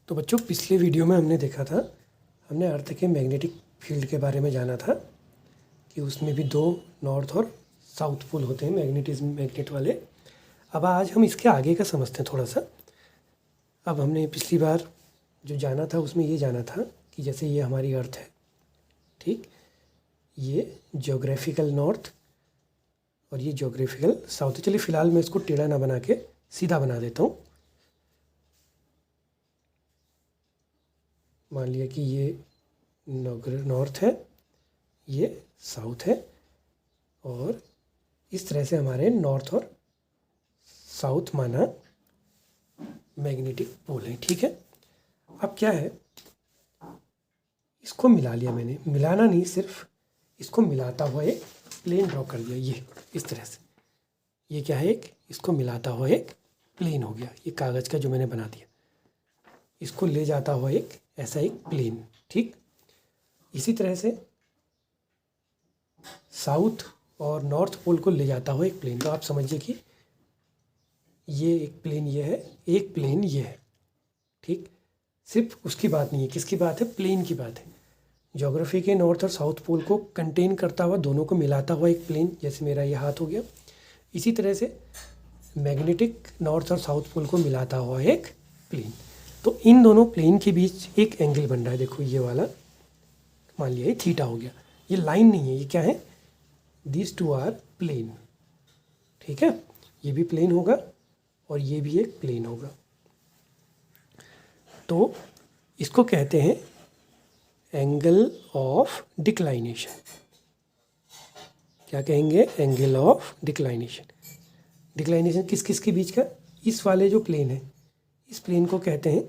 तो बच्चों पिछले वीडियो में हमने देखा था, हमने अर्थ के मैग्नेटिक फील्ड के बारे में जाना था कि उसमें भी दो नॉर्थ और साउथ पोल होते हैं मैग्नेट वाले। अब आज हम इसके आगे का समझते हैं थोड़ा सा। अब हमने पिछली बार जो जाना था उसमें ये जाना था कि जैसे ये हमारी अर्थ है, ठीक, ये ज्योग्राफिकल नॉर्थ और ये ज्योग्राफिकल साउथ। चलिए फ़िलहाल मैं इसको टेढ़ा ना बना के सीधा बना देता हूँ। मान लिया कि ये नॉर्थ है, ये साउथ है और इस तरह से हमारे नॉर्थ और साउथ माना मैग्नेटिक पोल है, ठीक है। अब क्या है, इसको मिला लिया मैंने, मिलाना नहीं, सिर्फ इसको मिलाता हुआ एक प्लेन ड्रॉ कर दिया, ये इस तरह से। ये क्या है, एक इसको मिलाता हुआ एक प्लेन हो गया, ये कागज़ का जो मैंने बना दिया, इसको ले जाता हुआ एक ऐसा एक प्लेन, ठीक। इसी तरह से साउथ और नॉर्थ पोल को ले जाता हुआ एक प्लेन। तो आप समझिए कि ये एक प्लेन ये है, एक प्लेन ये है, ठीक। सिर्फ उसकी बात नहीं है, किसकी बात है, प्लेन की बात है। ज्योग्राफी के नॉर्थ और साउथ पोल को कंटेन करता हुआ, दोनों को मिलाता हुआ एक प्लेन, जैसे मेरा ये हाथ हो गया। इसी तरह से मैग्नेटिक नॉर्थ और साउथ पोल को मिलाता हुआ एक प्लेन। तो इन दोनों प्लेन के बीच एक एंगल बन रहा है, देखो ये वाला, मान लिया ये थीटा हो गया। ये लाइन नहीं है, ये क्या है, दिस टू आर प्लेन, ठीक है। ये भी प्लेन होगा और ये भी एक प्लेन होगा। तो इसको कहते हैं एंगल ऑफ डिक्लाइनेशन। क्या कहेंगे, एंगल ऑफ डिक्लाइनेशन। डिक्लाइनेशन किस किस के बीच का, इस वाले जो प्लेन है, इस प्लेन को कहते हैं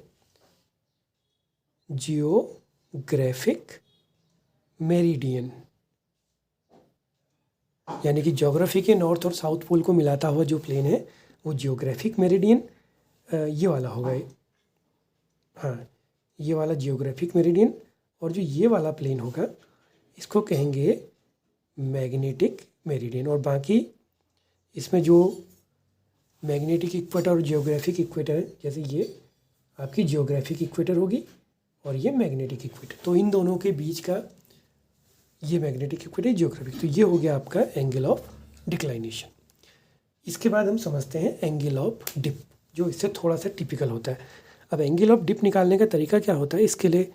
जियोग्राफिक मेरिडियन। यानी कि ज्योग्राफी के नॉर्थ और साउथ पोल को मिलाता हुआ जो प्लेन है वो जियोग्राफिक मेरिडियन, ये वाला होगा, हाँ, ये वाला जियोग्राफिक मेरिडियन। और जो ये वाला प्लेन होगा इसको कहेंगे मैग्नेटिक मेरिडियन। और बाकी इसमें जो मैग्नेटिक इक्वेटर और जियोग्राफिक इक्वेटर है, जैसे ये आपकी जियोग्राफिक इक्वेटर होगी और ये मैग्नेटिक इक्वेटर, तो इन दोनों के बीच का ये मैग्नेटिक इक्वेटर, जियोग्राफिक, तो ये हो गया आपका एंगल ऑफ डिक्लाइनेशन। इसके बाद हम समझते हैं एंगल ऑफ डिप, जो इससे थोड़ा सा टिपिकल होता है। अब एंगल ऑफ डिप निकालने का तरीका क्या होता है, इसके लिए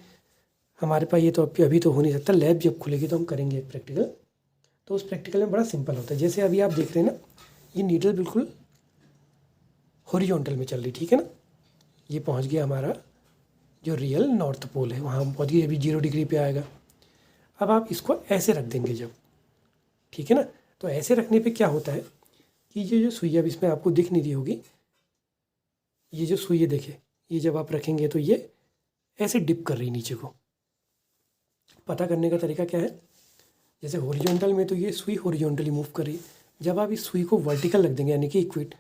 हमारे पास ये तो अभी तो हो नहीं सकता, लैब जब खुलेगी तो हम करेंगे एक प्रैक्टिकल। तो उस प्रैक्टिकल में बड़ा सिंपल होता है। जैसे अभी आप देख रहे हैं ना, ये नीडल बिल्कुल हॉरिजॉन्टल में चल रही, ठीक है ना। ये पहुंच गया हमारा जो रियल नॉर्थ पोल है, वहाँ पहुँच गई, अभी 0 डिग्री पे आएगा। अब आप इसको ऐसे रख देंगे जब, ठीक है ना, तो ऐसे रखने पे क्या होता है कि ये जो सुई, अब इसमें आपको दिख नहीं रही होगी, ये जो सुई देखे, ये जब आप रखेंगे तो ये ऐसे डिप कर रही नीचे को। पता करने का तरीका क्या है, जैसे हॉरिजॉन्टल में तो ये सुई हॉरिजॉन्टली मूव कर रही है, जब आप इस सुई को वर्टिकल रख देंगे, यानी कि इक्वेट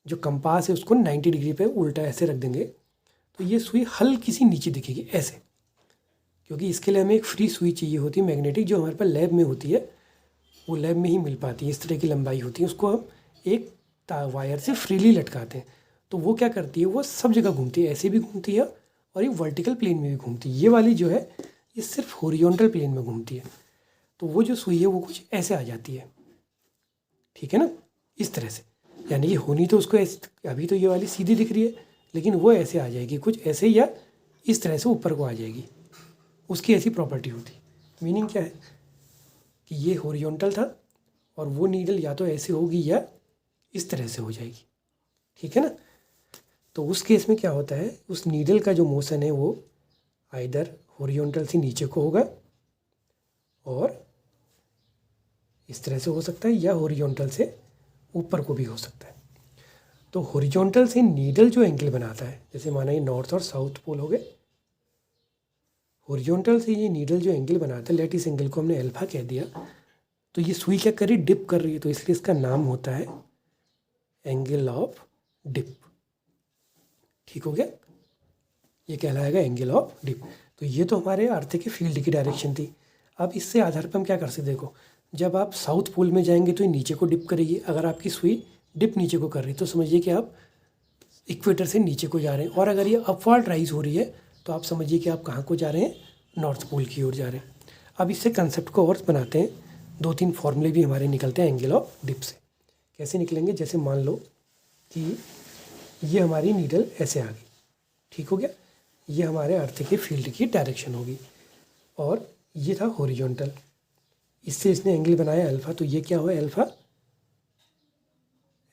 जो कंपास है उसको 90 डिग्री पे उल्टा ऐसे रख देंगे, तो ये सुई हल्की सी नीचे दिखेगी ऐसे। क्योंकि इसके लिए हमें एक फ्री सुई चाहिए होती है मैग्नेटिक, जो हमारे पास लैब में होती है, वो लैब में ही मिल पाती है, इस तरह की लंबाई होती है, उसको हम एक वायर से फ्रीली लटकाते हैं। तो वो क्या करती है, वो सब जगह घूमती है, ऐसे भी घूमती है और ये वर्टिकल प्लेन में भी घूमती है। ये वाली जो है ये सिर्फ हॉरिजॉन्टल प्लेन में घूमती है, तो वो जो सुई है वो कुछ ऐसे आ जाती है, ठीक है ना, इस तरह से। यानी कि होनी तो उसको ऐसे, अभी तो ये वाली सीधी दिख रही है, लेकिन वो ऐसे आ जाएगी, कुछ ऐसे या इस तरह से ऊपर को आ जाएगी, उसकी ऐसी प्रॉपर्टी होती। मीनिंग क्या है कि ये हॉरिजॉन्टल था और वो नीडल या तो ऐसे होगी या इस तरह से हो जाएगी, ठीक है ना। तो उस केस में क्या होता है, उस नीडल का जो मोशन है वो आइदर हॉरिजॉन्टल से नीचे को होगा और इस तरह से हो सकता है, या हॉरिजॉन्टल से ऊपर को भी हो सकता है। तो हॉरिजॉन्टल से नीडल जो एंगल बनाता है, जैसे माना ये नॉर्थ और साउथ पोल हो गए, हॉरिजॉन्टल से ये नीडल जो एंगल बनाता है, लेट इस एंगल को हमने अल्फा कह दिया, तो ये सुई क्या कर रही, डिप कर रही है, तो इसलिए इसका नाम होता है एंगल ऑफ डिप, ठीक हो गया, ये कहलाएगा एंगल ऑफ डिप। तो ये तो हमारे अर्थ के फील्ड की डायरेक्शन थी। अब इससे आधार पर हम क्या कर सकते, देखो जब आप साउथ पोल में जाएंगे तो ये नीचे को डिप करेगी। अगर आपकी सुई डिप नीचे को कर रही तो समझिए कि आप इक्वेटर से नीचे को जा रहे हैं, और अगर ये अपवर्ड राइज हो रही है तो आप समझिए कि आप कहाँ को जा रहे हैं, नॉर्थ पोल की ओर जा रहे हैं। अब इससे कंसेप्ट को और बनाते हैं, 2-3 फॉर्मूले भी हमारे निकलते हैं एंगल ऑफ डिप से। कैसे निकलेंगे, जैसे मान लो कि ये हमारी नीडल ऐसे आ गई, ठीक हो गया, ये हमारे अर्थ के फील्ड की डायरेक्शन होगी, और ये था हॉरिजॉन्टल, इससे इसने एंगल बनाया अल्फ़ा, तो ये क्या हुआ, अल्फ़ा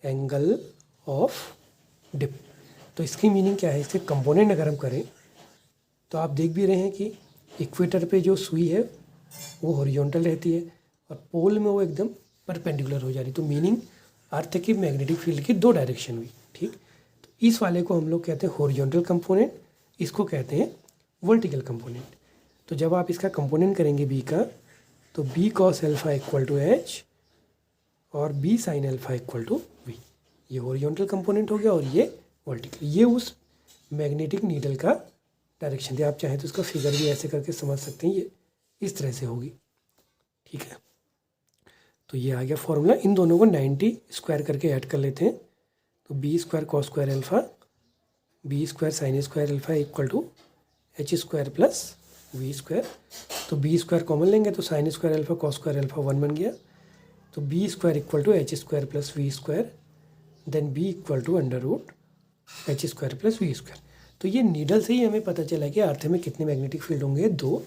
एंगल ऑफ डिप। तो इसकी मीनिंग क्या है, इसके कंपोनेंट अगर हम करें तो आप देख भी रहे हैं कि इक्वेटर पे जो सुई है वो हॉरिजॉन्टल रहती है और पोल में वो एकदम परपेंडिकुलर हो जा रही, तो मीनिंग अर्थ की मैग्नेटिक फील्ड की 2 डायरेक्शन हुई, ठीक। तो इस वाले को हम लोग कहते हैं हॉरिजॉन्टल कंपोनेंट, इसको कहते हैं वर्टिकल कंपोनेंट। तो जब आप इसका कंपोनेंट करेंगे बी का, तो B cos alpha equal to H और B sine alpha equal to V, ये हॉरिजॉन्टल कंपोनेंट हो गया और ये वर्टिकल। ये उस मैग्नेटिक नीडल का डायरेक्शन दिया। आप चाहें तो इसका फिगर भी ऐसे करके समझ सकते हैं, ये इस तरह से होगी, ठीक है। तो ये आ गया फॉर्मूला। इन दोनों को 90 स्क्वायर करके ऐड कर लेते हैं, तो b square cos square alpha b square sine square alpha equal to h square plus v square. तो बी स्क्वायर कॉमन लेंगे तो sine square alpha cos square alpha 1 बन गया, तो b square equal to h square plus v square, then b equal to under root h square plus v square. तो ये needle से ही हमें पता चला कि अर्थ में कितने मैग्नेटिक फील्ड होंगे, 2।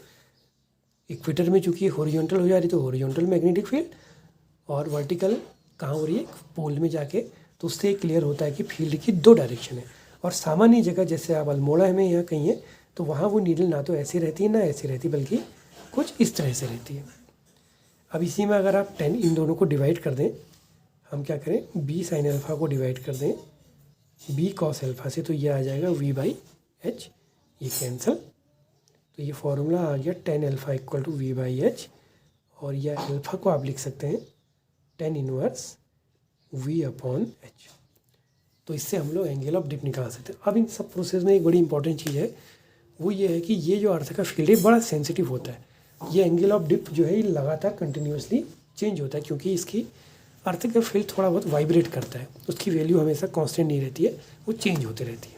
इक्वेटर में चूँकि हॉरिजॉन्टल हो जा रही तो हॉरिजॉन्टल मैग्नेटिक फील्ड, और वर्टिकल कहाँ हो रही है, पोल में जाके, तो उससे क्लियर होता है कि फील्ड की 2 डायरेक्शन है। और सामान्य जगह जैसे आप अल्मोड़ा में यहाँ कहीं है तो वहाँ वो नीडल ना तो ऐसी रहती है ना ऐसी रहती, बल्कि कुछ इस तरह से रहती है। अब इसी में अगर आप 10 इन दोनों को डिवाइड कर दें, हम क्या करें, बी साइन अल्फ़ा को डिवाइड कर दें बी कॉस अल्फ़ा से, तो ये आ जाएगा वी बाई एच, ये कैंसिल, तो ये फॉर्मूला आ गया 10 alpha equal to v by h, और यह अल्फ़ा को आप लिख सकते हैं 10 इनवर्स वी अपॉन एच। तो इससे हम लोग एंगल ऑफ डिप निकाल सकते हैं। अब इन सब प्रोसेस में एक बड़ी इंपॉर्टेंट चीज़ है, वो ये है कि ये जो अर्थ का फील्ड है बड़ा सेंसिटिव होता है। ये एंगल ऑफ डिप जो है ये लगातार कंटिन्यूसली चेंज होता है, क्योंकि इसकी अर्थ का फील्ड थोड़ा बहुत वाइब्रेट करता है, उसकी वैल्यू हमेशा कांस्टेंट नहीं रहती है, वो चेंज होती रहती है।